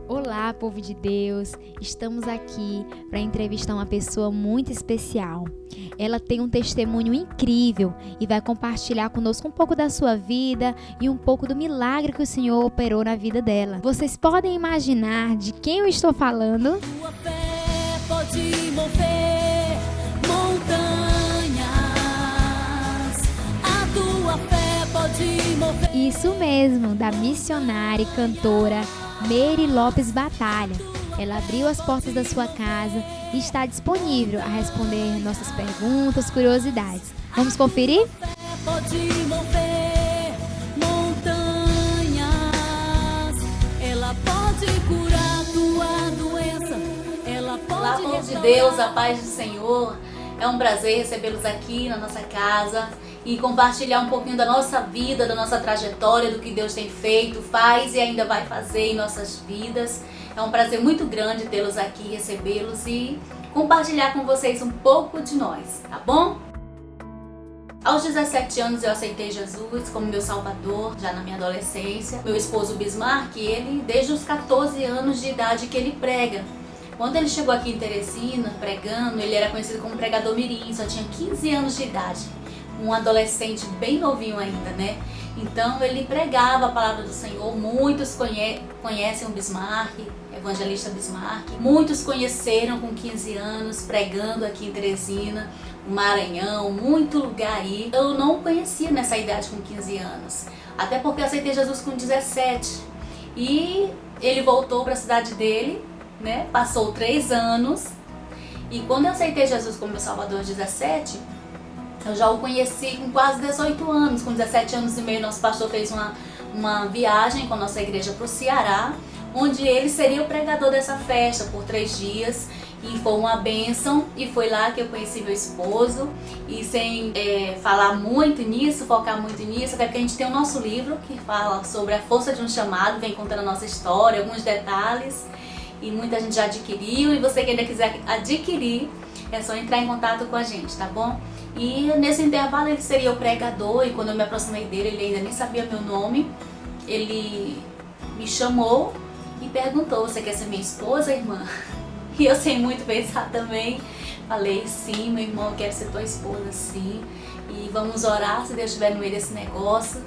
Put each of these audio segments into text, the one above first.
Olá, povo de Deus! Estamos aqui para entrevistar uma pessoa muito especial. Ela tem um testemunho incrível e vai compartilhar conosco um pouco da sua vida e um pouco do milagre que o Senhor operou na vida dela. Vocês podem imaginar de quem eu estou falando? Tua fé pode mover montanhas. A tua fé pode mover. Isso mesmo, da missionária e cantora Meire Lopes Batalha. Ela abriu as portas da sua casa e está disponível a responder nossas perguntas, curiosidades. Vamos conferir? Fé pode mover montanhas. Ela pode curar tua doença. Ela pode. Olá, povo de Deus, a paz do Senhor. É um prazer recebê-los aqui na nossa casa e compartilhar um pouquinho da nossa vida, da nossa trajetória, do que Deus tem feito, faz e ainda vai fazer em nossas vidas. É um prazer muito grande tê-los aqui, recebê-los e compartilhar com vocês um pouco de nós, tá bom? Aos 17 anos eu aceitei Jesus como meu salvador, já na minha adolescência. Meu esposo Bismarck, ele desde os 14 anos de idade que ele prega. Quando ele chegou aqui em Teresina, pregando, ele era conhecido como pregador mirim, só tinha 15 anos de idade. Um adolescente bem novinho ainda, né? Então ele pregava a palavra do Senhor. Muitos conhecem o Bismarck, evangelista Bismarck. Muitos conheceram com 15 anos, pregando aqui em Teresina, no Maranhão, muito lugar aí. Eu não conhecia nessa idade com 15 anos, até porque eu aceitei Jesus com 17. E ele voltou para a cidade dele, né? Passou 3 anos. E quando eu aceitei Jesus como meu salvador aos 17, eu já o conheci com quase 18 anos. Com 17 anos e meio, nosso pastor fez uma viagem com a nossa igreja para o Ceará, onde ele seria o pregador dessa festa por 3 dias. E foi uma bênção, e foi lá que eu conheci meu esposo. E sem falar muito nisso, focar muito nisso, até porque a gente tem o nosso livro que fala sobre a força de um chamado, vem contando a nossa história, alguns detalhes. E muita gente já adquiriu, e você que ainda quiser adquirir, é só entrar em contato com a gente, tá bom? E nesse intervalo ele seria o pregador, e quando eu me aproximei dele, ele ainda nem sabia meu nome. Ele me chamou e perguntou: você quer ser minha esposa, irmã? E eu, sem muito pensar também, falei: sim, meu irmão, eu quero ser tua esposa, sim. E vamos orar, se Deus estiver no meio desse negócio,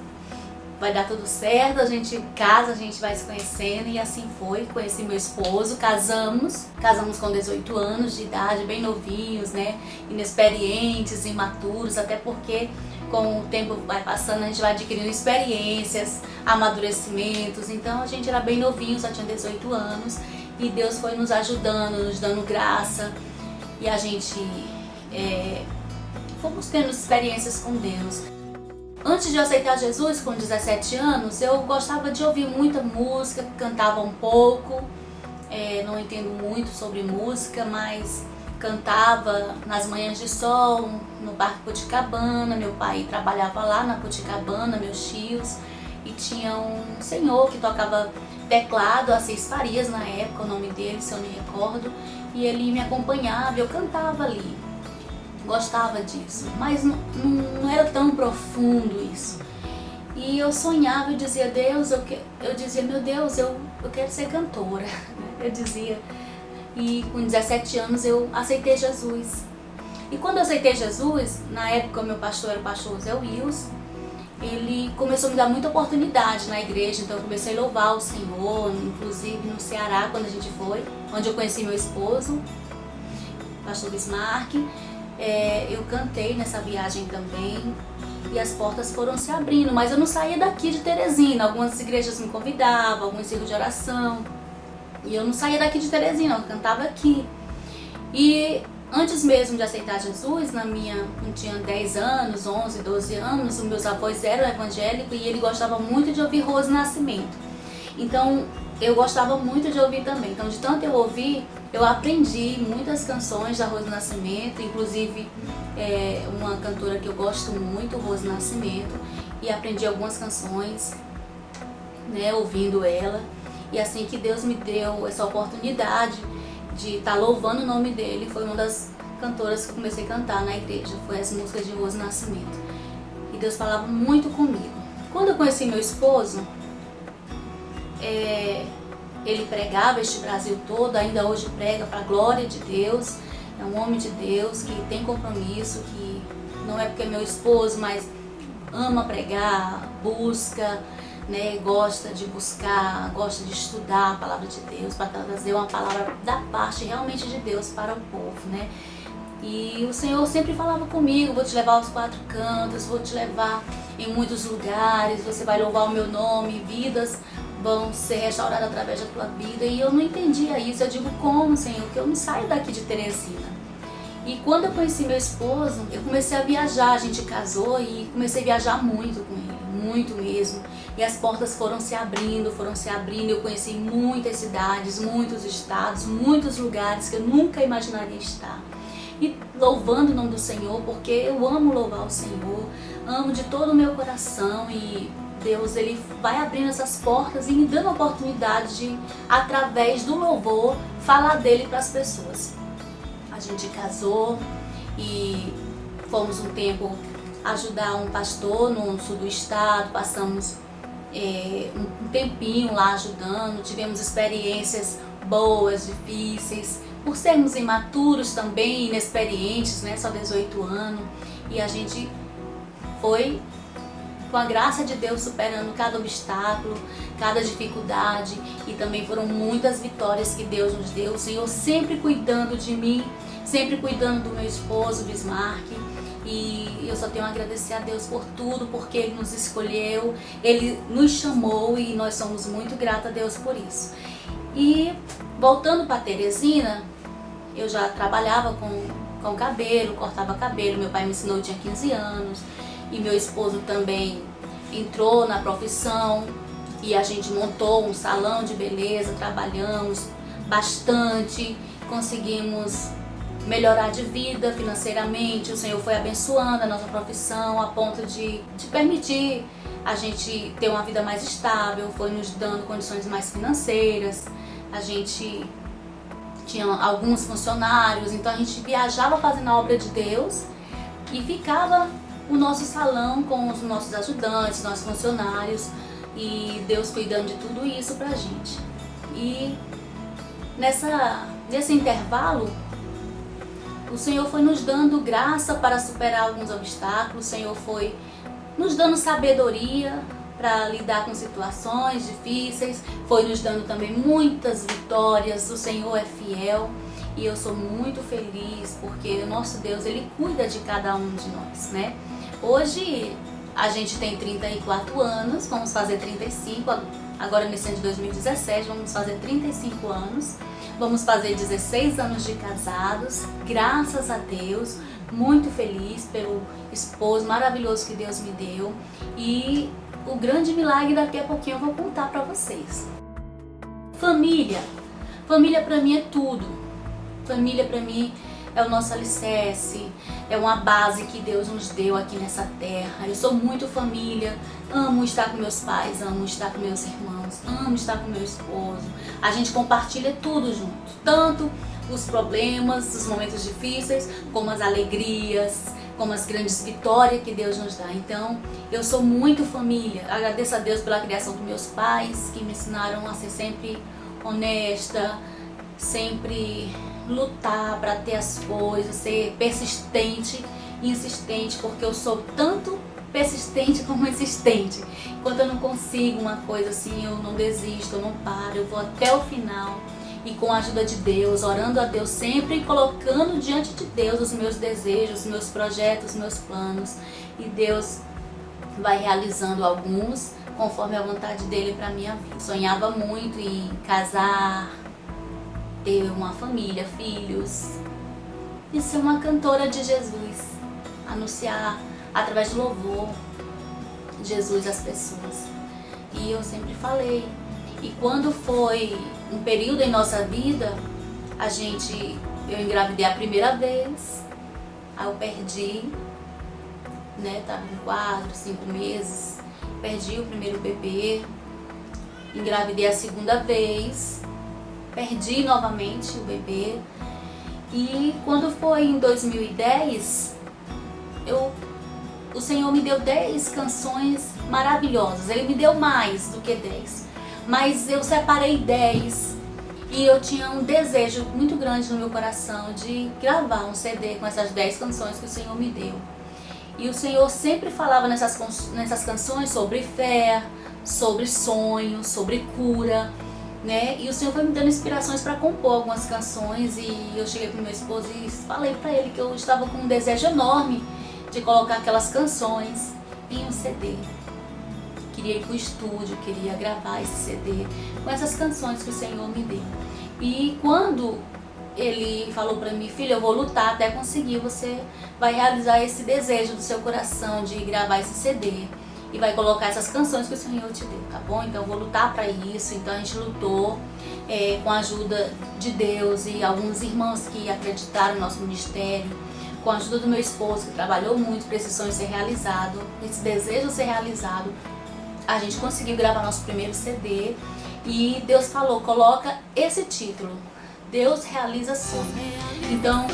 vai dar tudo certo, a gente casa, a gente vai se conhecendo. E assim foi, conheci meu esposo, casamos com 18 anos de idade, bem novinhos, né, inexperientes, imaturos, até porque com o tempo vai passando, a gente vai adquirindo experiências, amadurecimentos. Então a gente era bem novinho, só tinha 18 anos, e Deus foi nos ajudando, nos dando graça, e a gente fomos tendo experiências com Deus. Antes de eu aceitar Jesus, com 17 anos, eu gostava de ouvir muita música, cantava um pouco, não entendo muito sobre música, mas cantava nas manhãs de sol, no Parque Puticabana. Meu pai trabalhava lá na Puticabana, meus tios, e tinha um senhor que tocava teclado, Assis Farias na época, o nome dele, se eu me recordo, e ele me acompanhava, eu cantava ali. Gostava disso, mas não era tão profundo isso. E eu sonhava, eu dizia: Deus, eu dizia: meu Deus, eu quero ser cantora. Eu dizia. E com 17 anos eu aceitei Jesus. E quando eu aceitei Jesus, na época o meu pastor era o pastor Zé Wilson, ele começou a me dar muita oportunidade na igreja. Então eu comecei a louvar o Senhor, inclusive no Ceará, quando a gente foi, onde eu conheci meu esposo, o pastor Bismarck. Eu cantei nessa viagem também, e as portas foram se abrindo, mas eu não saía daqui de Teresina. Algumas igrejas me convidavam, alguns círculos de oração, e eu não saía daqui de Teresina, eu cantava aqui. E antes mesmo de aceitar Jesus, eu tinha 10 anos, 11, 12 anos, os meus avós eram evangélicos e ele gostava muito de ouvir Rose Nascimento. Então eu gostava muito de ouvir também. Então, de tanto eu ouvir, eu aprendi muitas canções da Rose Nascimento, inclusive uma cantora que eu gosto muito, Rose Nascimento, e aprendi algumas canções, né, ouvindo ela. E assim que Deus me deu essa oportunidade de estar louvando o nome dele, foi uma das cantoras que eu comecei a cantar na igreja, foi as músicas de Rose Nascimento. E Deus falava muito comigo. Quando eu conheci meu esposo, ele pregava este Brasil todo, ainda hoje prega para a glória de Deus. É um homem de Deus que tem compromisso, que não é porque é meu esposo, mas ama pregar, busca, né, gosta de buscar, gosta de estudar a palavra de Deus para trazer uma palavra da parte realmente de Deus para o povo, né? E o Senhor sempre falava comigo: vou te levar aos 4 cantos, vou te levar em muitos lugares, você vai louvar o meu nome, vidas vão ser restauradas através da tua vida. E eu não entendia isso. Eu digo: como, Senhor, que eu não saio daqui de Teresina? E quando eu conheci meu esposo, eu comecei a viajar. A gente casou e comecei a viajar muito com ele, muito mesmo. E as portas foram se abrindo. Eu conheci muitas cidades, muitos estados, muitos lugares que eu nunca imaginaria estar. E louvando o nome do Senhor, porque eu amo louvar o Senhor, amo de todo o meu coração. E Deus, ele vai abrindo essas portas e me dando a oportunidade de, através do louvor, falar dele para as pessoas. A gente casou e fomos um tempo ajudar um pastor no sul do estado, passamos um tempinho lá ajudando, tivemos experiências boas, difíceis, por sermos imaturos também, inexperientes, né, só 18 anos, e a gente foi, com a graça de Deus, superando cada obstáculo, cada dificuldade, e também foram muitas vitórias que Deus nos deu. O Senhor sempre cuidando de mim, sempre cuidando do meu esposo, Bismarck, e eu só tenho a agradecer a Deus por tudo, porque Ele nos escolheu, Ele nos chamou e nós somos muito gratos a Deus por isso. E voltando para Teresina, eu já trabalhava com cabelo, cortava cabelo, meu pai me ensinou, eu tinha 15 anos, e meu esposo também entrou na profissão e a gente montou um salão de beleza, trabalhamos bastante, conseguimos melhorar de vida financeiramente. O Senhor foi abençoando a nossa profissão a ponto de permitir a gente ter uma vida mais estável, foi nos dando condições mais financeiras. A gente tinha alguns funcionários, então a gente viajava fazendo a obra de Deus e ficava o nosso salão com os nossos ajudantes, nossos funcionários, e Deus cuidando de tudo isso pra gente. E nesse intervalo, o Senhor foi nos dando graça para superar alguns obstáculos, o Senhor foi nos dando sabedoria para lidar com situações difíceis, foi nos dando também muitas vitórias. O Senhor é fiel e eu sou muito feliz porque o nosso Deus, Ele cuida de cada um de nós, né? Hoje a gente tem 34 anos, vamos fazer 35, agora nesse ano de 2017 vamos fazer 35 anos, vamos fazer 16 anos de casados, graças a Deus, muito feliz pelo esposo maravilhoso que Deus me deu, e o grande milagre daqui a pouquinho eu vou contar para vocês. Família para mim é tudo. Família para mim é o nosso alicerce, é uma base que Deus nos deu aqui nessa terra. Eu sou muito família, amo estar com meus pais, amo estar com meus irmãos, amo estar com meu esposo. A gente compartilha tudo junto, tanto os problemas, os momentos difíceis, como as alegrias, como as grandes vitórias que Deus nos dá. Então, eu sou muito família. Agradeço a Deus pela criação dos meus pais, que me ensinaram a ser sempre honesta, sempre lutar para ter as coisas, ser persistente e insistente, porque eu sou tanto persistente como insistente. Enquanto eu não consigo uma coisa assim, eu não desisto, eu não paro, eu vou até o final. E com a ajuda de Deus, orando a Deus, sempre colocando diante de Deus os meus desejos, os meus projetos, os meus planos. E Deus vai realizando alguns conforme a vontade dele para minha vida. Sonhava muito em casar, ter uma família, filhos, e ser uma cantora de Jesus, anunciar através do louvor Jesus às pessoas. E eu sempre falei. E quando foi um período em nossa vida, eu engravidei a primeira vez, aí eu perdi, né, tava com 4, 5 meses, perdi o primeiro bebê, engravidei a segunda vez, perdi novamente o bebê, e quando foi em 2010, o Senhor me deu 10 canções maravilhosas. Ele me deu mais do que 10. mas eu separei 10 e eu tinha um desejo muito grande no meu coração de gravar um CD com essas 10 canções que o Senhor me deu. E o Senhor sempre falava nessas canções sobre fé, sobre sonhos, sobre cura, né? E o Senhor foi me dando inspirações para compor algumas canções, e eu cheguei pro meu esposo e falei para ele que eu estava com um desejo enorme de colocar aquelas canções em um CD. Queria ir pro estúdio, queria gravar esse CD com essas canções que o Senhor me deu. E quando ele falou para mim: filha, eu vou lutar até conseguir, você vai realizar esse desejo do seu coração de gravar esse CD e vai colocar essas canções que o Senhor te deu, tá bom? Então eu vou lutar para isso. Então a gente lutou com a ajuda de Deus e alguns irmãos que acreditaram no nosso ministério, com a ajuda do meu esposo, que trabalhou muito para esse sonho ser realizado, esse desejo ser realizado. A gente conseguiu gravar nosso primeiro CD e Deus falou: coloca esse título, Deus realiza sonhos. Então,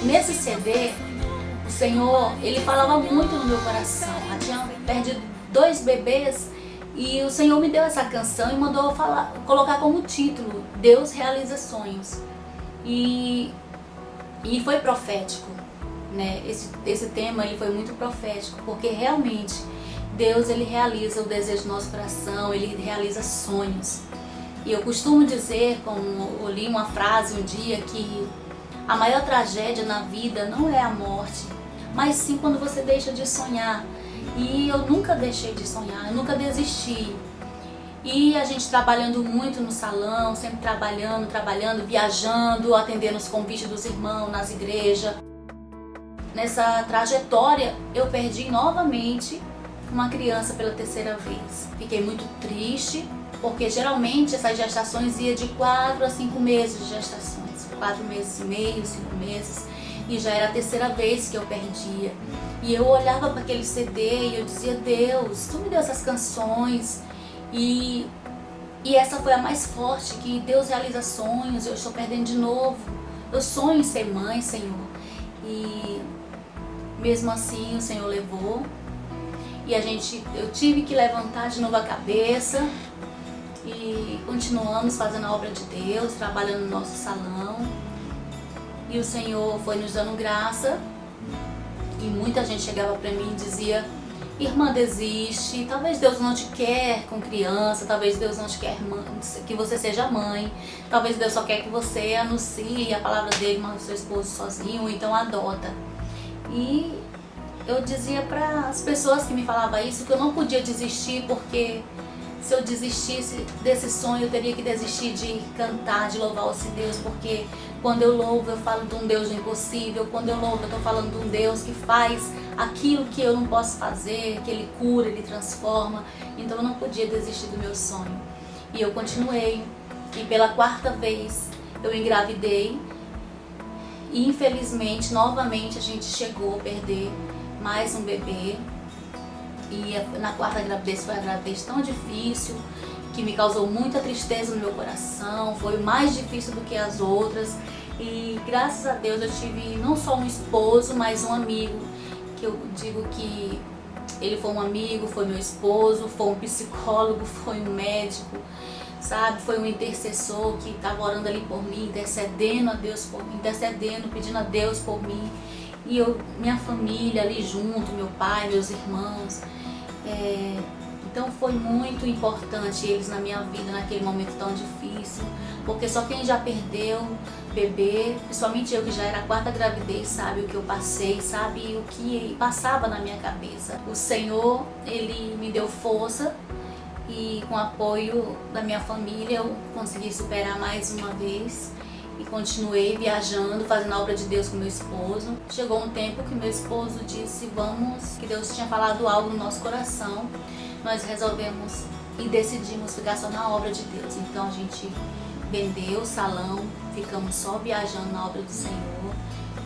nesse CD, o Senhor, Ele falava muito no meu coração. Eu tinha perdido 2 bebês e o Senhor me deu essa canção e mandou colocar como título, Deus realiza sonhos. E foi profético, né? Esse tema ele foi muito profético, porque realmente Deus, Ele realiza o desejo do nosso coração, Ele realiza sonhos. E eu costumo dizer, como eu li uma frase um dia, que a maior tragédia na vida não é a morte, mas sim quando você deixa de sonhar. E eu nunca deixei de sonhar, eu nunca desisti. E a gente trabalhando muito no salão, sempre trabalhando, viajando, atendendo os convites dos irmãos nas igrejas. Nessa trajetória, eu perdi novamente uma criança pela 3ª vez. Fiquei muito triste, porque geralmente essas gestações iam de 4 a 5 meses de gestações, 4 meses e meio, 5 meses, e já era a 3ª vez que eu perdia. E eu olhava para aquele CD e eu dizia: Deus, Tu me deu essas canções, e essa foi a mais forte, que Deus realiza sonhos, eu estou perdendo de novo. Eu sonho em ser mãe, Senhor. E mesmo assim o Senhor levou. E eu tive que levantar de novo a cabeça e continuamos fazendo a obra de Deus, trabalhando no nosso salão. E o Senhor foi nos dando graça. E muita gente chegava para mim e dizia: irmã, desiste, talvez Deus não te quer com criança, talvez Deus não te quer que você seja mãe, talvez Deus só quer que você anuncie a palavra dele, manda o seu esposo sozinho, ou então adota. E eu dizia para as pessoas que me falavam isso que eu não podia desistir, porque se eu desistisse desse sonho eu teria que desistir de cantar, de louvar esse Deus, porque quando eu louvo eu falo de um Deus do impossível, quando eu louvo eu estou falando de um Deus que faz aquilo que eu não posso fazer, que Ele cura, Ele transforma. Então eu não podia desistir do meu sonho. E eu continuei, e pela 4ª vez eu engravidei, e infelizmente novamente a gente chegou a perder mais um bebê. E na 4ª gravidez foi a gravidez tão difícil, que me causou muita tristeza no meu coração, foi mais difícil do que as outras. E graças a Deus eu tive não só um esposo, mas um amigo, que eu digo que ele foi um amigo, foi meu esposo, foi um psicólogo, foi um médico, sabe? Foi um intercessor que estava orando ali por mim, intercedendo a Deus por mim, pedindo a Deus por mim. E minha família ali junto, meu pai, meus irmãos. Então foi muito importante eles na minha vida naquele momento tão difícil, porque só quem já perdeu bebê, principalmente eu que já era a 4ª gravidez, sabe o que eu passei, sabe o que passava na minha cabeça. O Senhor, Ele me deu força, e com o apoio da minha família eu consegui superar mais uma vez. E continuei viajando, fazendo a obra de Deus com meu esposo. Chegou um tempo que meu esposo disse: vamos, que Deus tinha falado algo no nosso coração. Nós resolvemos e decidimos ficar só na obra de Deus. Então a gente vendeu o salão, ficamos só viajando na obra do Senhor.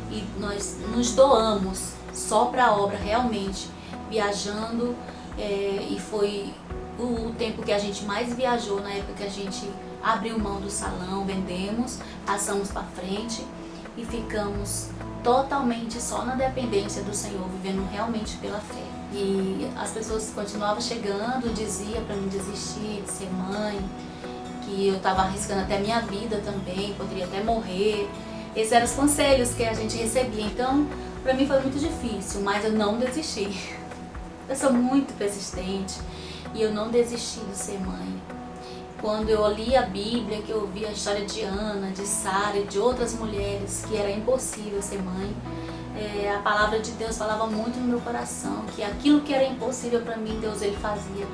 E nós nos doamos só para a obra, realmente, viajando. E foi o tempo que a gente mais viajou, na época que a gente abriu mão do salão, vendemos, passamos para frente e ficamos totalmente só na dependência do Senhor, vivendo realmente pela fé. E as pessoas continuavam chegando, dizia para mim desistir de ser mãe, que eu estava arriscando até a minha vida também, poderia até morrer. Esses eram os conselhos que a gente recebia. Então, para mim foi muito difícil, mas eu não desisti. Eu sou muito persistente e eu não desisti de ser mãe. Quando eu li a Bíblia, que eu vi a história de Ana, de Sara e de outras mulheres que era impossível ser mãe, a palavra de Deus falava muito no meu coração, que aquilo que era impossível para mim, Deus ele fazia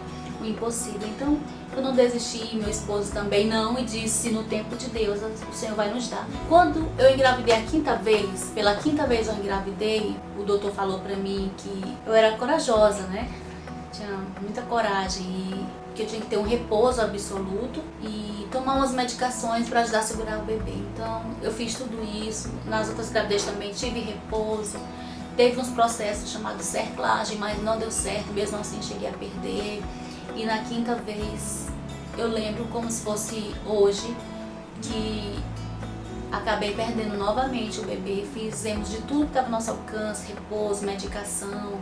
o impossível. Então eu não desisti, meu esposo também não, e disse: no tempo de Deus o Senhor vai nos dar. Quando eu engravidei a quinta vez, pela quinta vez eu engravidei, o doutor falou para mim que eu era corajosa, né? Tinha muita coragem e que eu tinha que ter um repouso absoluto e tomar umas medicações para ajudar a segurar o bebê. Então eu fiz tudo isso. Nas outras gravidez também tive repouso. Teve uns processos chamados cerclagem, mas não deu certo, mesmo assim cheguei a perder. E na quinta vez eu lembro como se fosse hoje que acabei perdendo novamente o bebê. Fizemos de tudo que estava ao nosso alcance, repouso, medicação.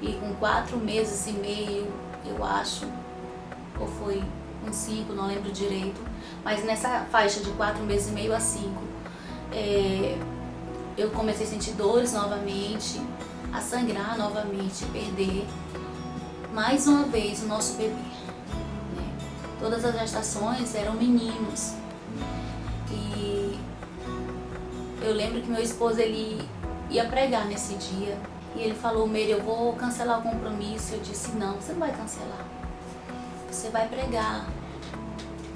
E com 4 meses e meio, eu acho, ou foi uns 5, não lembro direito, mas nessa faixa de 4 meses e meio a 5, eu comecei a sentir dores novamente, a sangrar novamente, perder mais uma vez o nosso bebê. Né? Todas as gestações eram meninos. E eu lembro que meu esposo ele ia pregar nesse dia. E ele falou: Meire, eu vou cancelar o compromisso. Eu disse: não, você não vai cancelar. Você vai pregar.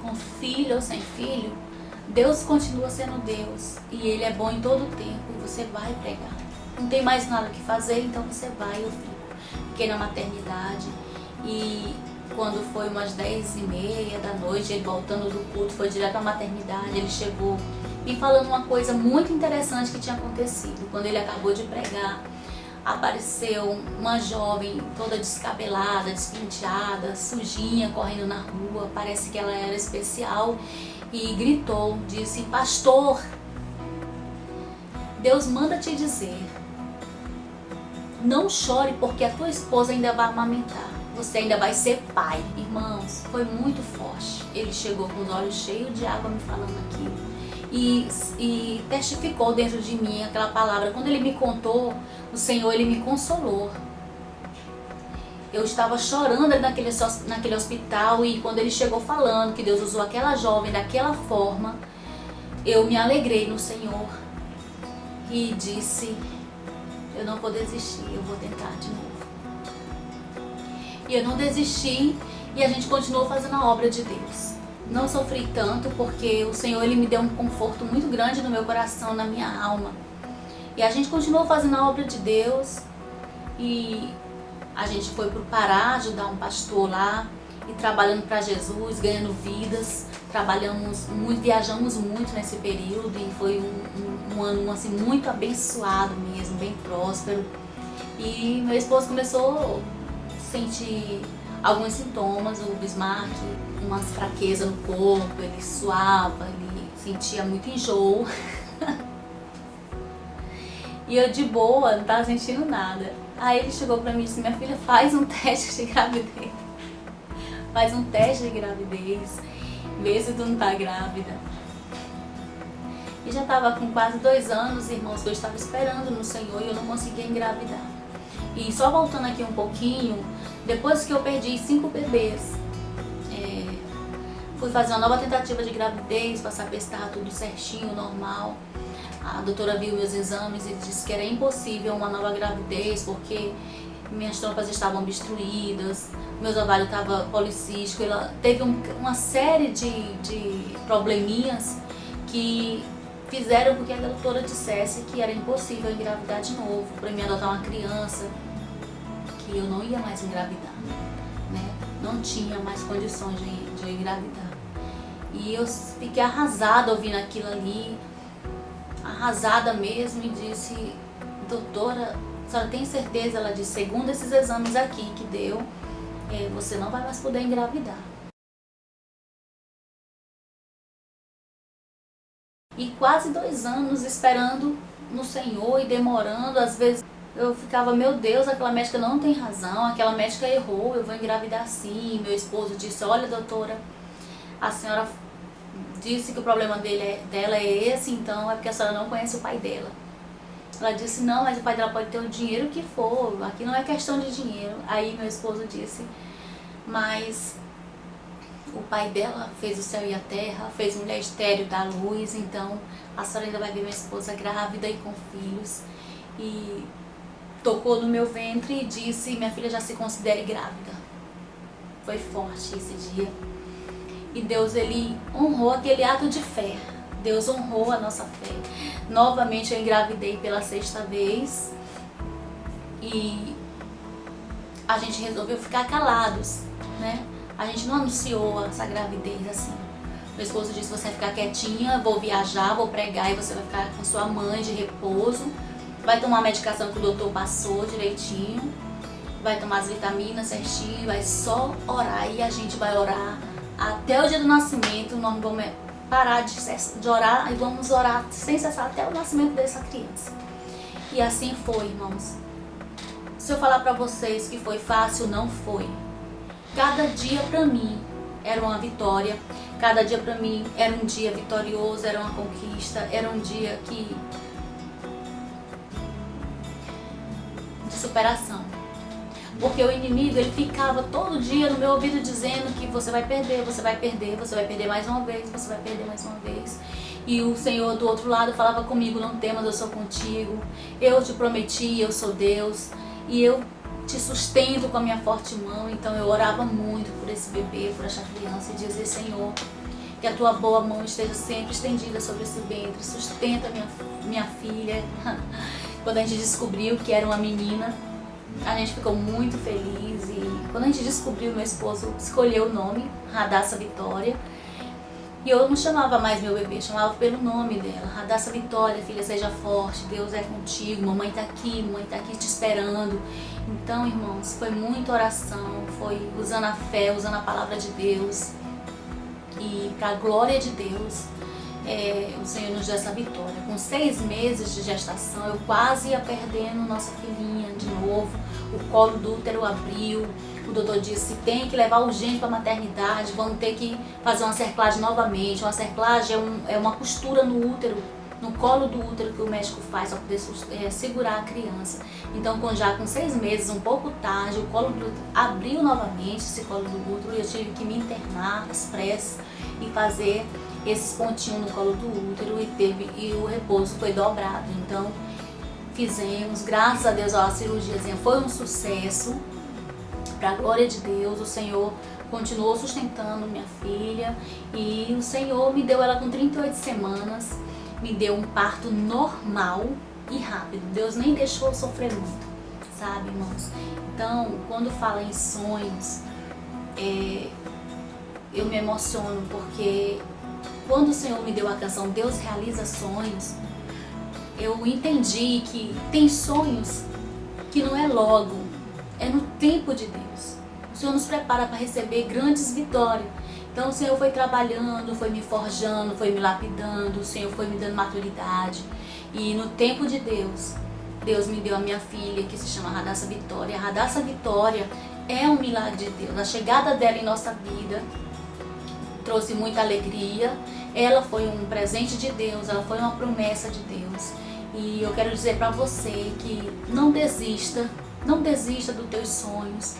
Com filho ou sem filho, Deus continua sendo Deus. E Ele é bom em todo o tempo. E você vai pregar. Não tem mais nada que fazer, então você vai. Eu fiquei na maternidade. E quando foi umas 10h30 da noite, ele voltando do culto, foi direto à maternidade. Ele chegou me falando uma coisa muito interessante que tinha acontecido. Quando ele acabou de pregar, apareceu uma jovem toda descabelada, despenteada, sujinha, correndo na rua, parece que ela era especial, e gritou, disse: pastor, Deus manda te dizer, não chore porque a tua esposa ainda vai amamentar, você ainda vai ser pai. Irmãos, foi muito forte. Ele chegou com os olhos cheios de água me falando aquilo. E testificou dentro de mim aquela palavra. Quando ele me contou, o Senhor ele me consolou. Eu estava chorando naquele hospital, e quando ele chegou falando que Deus usou aquela jovem daquela forma, eu me alegrei no Senhor e disse: eu não vou desistir, eu vou tentar de novo. E eu não desisti, e a gente continuou fazendo a obra de Deus. Não sofri tanto porque o Senhor ele me deu um conforto muito grande no meu coração, na minha alma. E a gente continuou fazendo a obra de Deus. E a gente foi para o Pará ajudar um pastor lá e trabalhando para Jesus, ganhando vidas. Trabalhamos muito, viajamos muito nesse período e foi um ano assim, muito abençoado mesmo, bem próspero. E meu esposo começou a sentir alguns sintomas, o Bismarck, umas fraquezas no corpo, ele suava, ele sentia muito enjoo. E eu de boa, não estava sentindo nada. Aí ele chegou pra mim e disse: minha filha, faz um teste de gravidez. Faz um teste de gravidez, vê se tu não tá grávida. E já estava com quase 2 anos, irmãos, que eu estava esperando no Senhor e eu não conseguia engravidar. E só voltando aqui um pouquinho, depois que eu perdi 5 bebês, fui fazer uma nova tentativa de gravidez para saber se estava tudo certinho, normal. A doutora viu meus exames e disse que era impossível uma nova gravidez porque minhas trompas estavam obstruídas, meus ovários estavam policísticos. Ela teve uma série de probleminhas que fizeram com que a doutora dissesse que era impossível engravidar de novo, para mim adotar uma criança, que eu não ia mais engravidar, né? Não tinha mais condições de eu engravidar. E eu fiquei arrasada ouvindo aquilo ali, arrasada mesmo, e disse: doutora, a senhora tem certeza? Ela disse: segundo esses exames aqui que deu, você não vai mais poder engravidar. E quase 2 anos esperando no Senhor e demorando, às vezes eu ficava, meu Deus, aquela médica não tem razão, aquela médica errou, eu vou engravidar sim. Meu esposo disse, olha doutora, a senhora disse que o problema dela é esse, então é porque a senhora não conhece o pai dela. Ela disse, não, mas o pai dela pode ter o dinheiro que for, aqui não é questão de dinheiro. Aí meu esposo disse, mas o pai dela fez o céu e a terra, fez mulher estéril da luz, então a senhora ainda vai ver minha esposa grávida e com filhos. E tocou no meu ventre e disse, minha filha já se considere grávida. Foi forte esse dia. E Deus, ele honrou aquele ato de fé. Deus honrou a nossa fé. Novamente eu engravidei pela 6ª vez. E a gente resolveu ficar calados, né? A gente não anunciou essa gravidez assim. Meu esposo disse, você vai ficar quietinha, vou viajar, vou pregar e você vai ficar com sua mãe de repouso. Vai tomar a medicação que o doutor passou direitinho. Vai tomar as vitaminas certinho, vai só orar. E a gente vai orar até o dia do nascimento. Nós vamos parar de orar e vamos orar sem cessar até o nascimento dessa criança. E assim foi, irmãos. Se eu falar pra vocês que foi fácil, não foi. Cada dia pra mim era uma vitória. Cada dia pra mim era um dia vitorioso, era uma conquista, era um dia de superação. Porque o inimigo, ele ficava todo dia no meu ouvido dizendo que você vai perder, você vai perder, você vai perder mais uma vez, você vai perder mais uma vez. E o Senhor do outro lado falava comigo, não temas, eu sou contigo. Eu te prometi, eu sou Deus. E eu te sustento com a minha forte mão. Então eu orava muito por esse bebê, por essa criança. E dizia, Senhor, que a tua boa mão esteja sempre estendida sobre esse ventre. Sustenta minha filha. Quando a gente descobriu que era uma menina, a gente ficou muito feliz. E quando a gente descobriu, meu esposo escolheu o nome, Radassa Vitória. E eu não chamava mais meu bebê, chamava pelo nome dela. Radassa Vitória, filha, seja forte, Deus é contigo, mamãe tá aqui te esperando. Então, irmãos, foi muita oração, foi usando a fé, usando a palavra de Deus. E para a glória de Deus, o Senhor nos deu essa vitória. Com 6 meses de gestação, eu quase ia perdendo nossa filhinha de novo. O colo do útero abriu. O doutor disse, tem que levar urgente para a maternidade, vamos ter que fazer uma cerclagem novamente. Uma cerclagem é uma costura no útero, no colo do útero que o médico faz para poder segurar a criança. Então, já com 6 meses, um pouco tarde, o colo do útero abriu novamente, esse colo do útero, e eu tive que me internar às pressas e fazer esses pontinhos no colo do útero e o repouso foi dobrado. Então, fizemos, graças a Deus, a cirurgiazinha foi um sucesso. Para a glória de Deus, o Senhor continuou sustentando minha filha e o Senhor me deu ela com 38 semanas, me deu um parto normal e rápido. Deus nem deixou eu sofrer muito, sabe, irmãos? Então, quando fala em sonhos, eu me emociono porque quando o Senhor me deu a canção Deus realiza sonhos, eu entendi que tem sonhos que não é logo, é no tempo de Deus. O Senhor nos prepara para receber grandes vitórias. Então o Senhor foi trabalhando, foi me forjando, foi me lapidando, o Senhor foi me dando maturidade. E no tempo de Deus, Deus me deu a minha filha, que se chama Radassa Vitória. A Radassa Vitória é um milagre de Deus. A chegada dela em nossa vida trouxe muita alegria. Ela foi um presente de Deus, ela foi uma promessa de Deus. E eu quero dizer para você que não desista dos teus sonhos.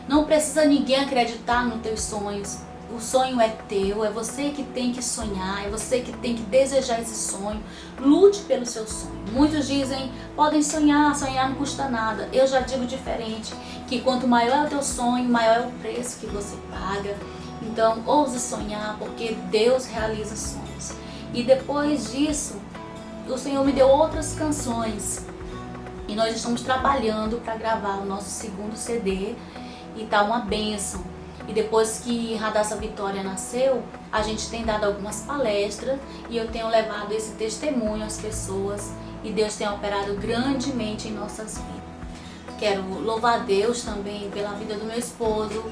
Não precisa ninguém acreditar nos teus sonhos. O sonho é teu, é você que tem que sonhar, é você que tem que desejar esse sonho. Lute pelo seu sonho. Muitos dizem, podem sonhar não custa nada. Eu já digo diferente, que quanto maior é o teu sonho, maior é o preço que você paga. Então, ouse sonhar, porque Deus realiza sonhos. E depois disso, o Senhor me deu outras canções. E nós estamos trabalhando para gravar o nosso 2º CD e tá uma bênção. E depois que Radassa Vitória nasceu, a gente tem dado algumas palestras e eu tenho levado esse testemunho às pessoas e Deus tem operado grandemente em nossas vidas. Quero louvar a Deus também pela vida do meu esposo,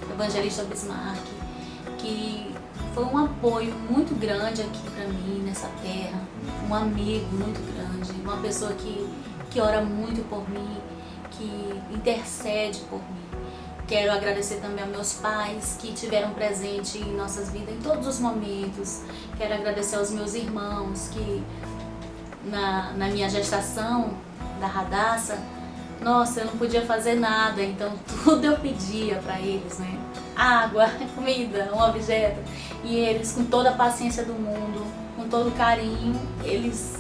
o evangelista Bismarck, que foi um apoio muito grande aqui para mim nessa terra, um amigo muito grande, uma pessoa que que ora muito por mim, que intercede por mim. Quero agradecer também aos meus pais que tiveram presente em nossas vidas em todos os momentos. Quero agradecer aos meus irmãos que na minha gestação da Radassa, nossa, eu não podia fazer nada, então tudo eu pedia para eles, né? Água, comida, um objeto. E eles, com toda a paciência do mundo, com todo o carinho, eles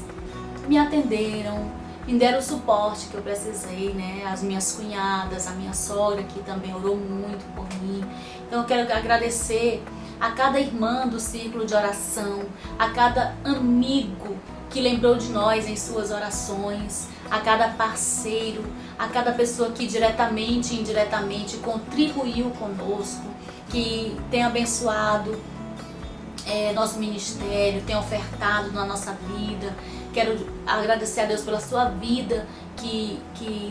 me atenderam, me deram o suporte que eu precisei, né? As minhas cunhadas, a minha sogra, que também orou muito por mim. Então eu quero agradecer a cada irmã do círculo de oração, a cada amigo que lembrou de nós em suas orações, a cada parceiro, a cada pessoa que diretamente e indiretamente contribuiu conosco, que tem abençoado nosso ministério, tem ofertado na nossa vida. Quero agradecer a Deus pela sua vida que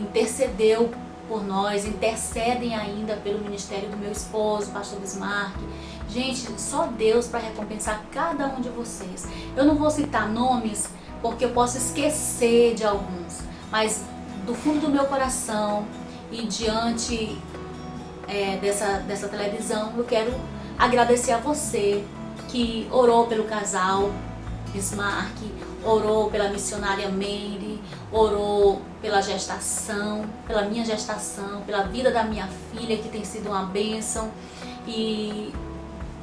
intercedeu por nós, intercedem ainda pelo ministério do meu esposo, pastor Bismarck. Gente, só Deus para recompensar cada um de vocês. Eu não vou citar nomes porque eu posso esquecer de alguns, mas do fundo do meu coração e diante dessa televisão, eu quero agradecer a você que orou pelo casal Bismarck, orou pela missionária Meire, orou pela gestação, pela minha gestação, pela vida da minha filha, que tem sido uma bênção, e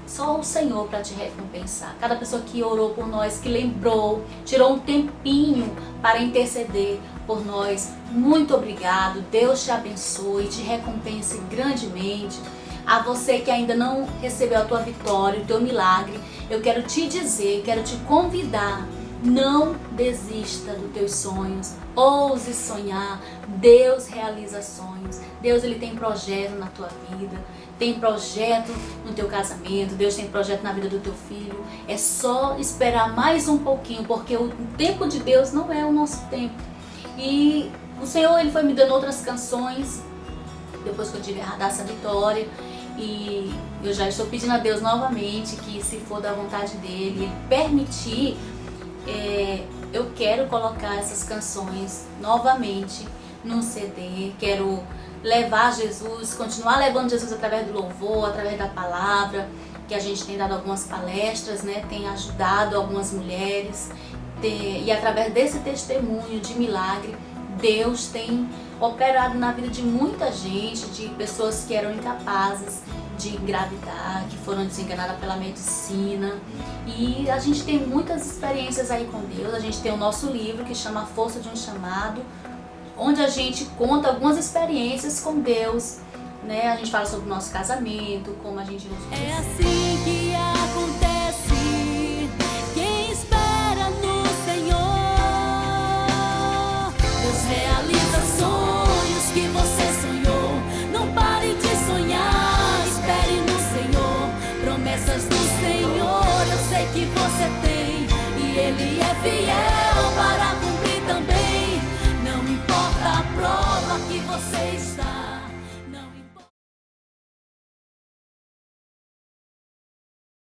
só o Senhor para te recompensar. Cada pessoa que orou por nós, que lembrou, tirou um tempinho para interceder por nós, muito obrigado. Deus te abençoe, te recompense grandemente. A você que ainda não recebeu a tua vitória, o teu milagre, eu quero te dizer, quero te convidar, não desista dos teus sonhos, ouse sonhar. Deus realiza sonhos, Deus ele tem projeto na tua vida, tem projeto no teu casamento, Deus tem projeto na vida do teu filho. É só esperar mais um pouquinho, porque o tempo de Deus não é o nosso tempo. E o Senhor ele foi me dando outras canções depois que eu tive a Radassa Vitória, e eu já estou pedindo a Deus novamente que, se for da vontade dele, ele permitir, eu quero colocar essas canções novamente num CD. Quero levar Jesus, continuar levando Jesus através do louvor, através da palavra, que a gente tem dado algumas palestras, né? Tem ajudado algumas mulheres, e através desse testemunho de milagre, Deus tem operado na vida de muita gente, de pessoas que eram incapazes de engravidar, que foram desenganadas pela medicina. E a gente tem muitas experiências aí com Deus. A gente tem o nosso livro que chama A Força de um Chamado, onde a gente conta algumas experiências com Deus, né? A gente fala sobre o nosso casamento, como a gente... É assim que acontece. Quem espera no Senhor, Deus realiza sonhos que você sonhou. Não pare de sonhar, espere no Senhor. Promessas do Senhor eu sei que você tem, e Ele é fiel para cumprir também. Não importa a prova que você está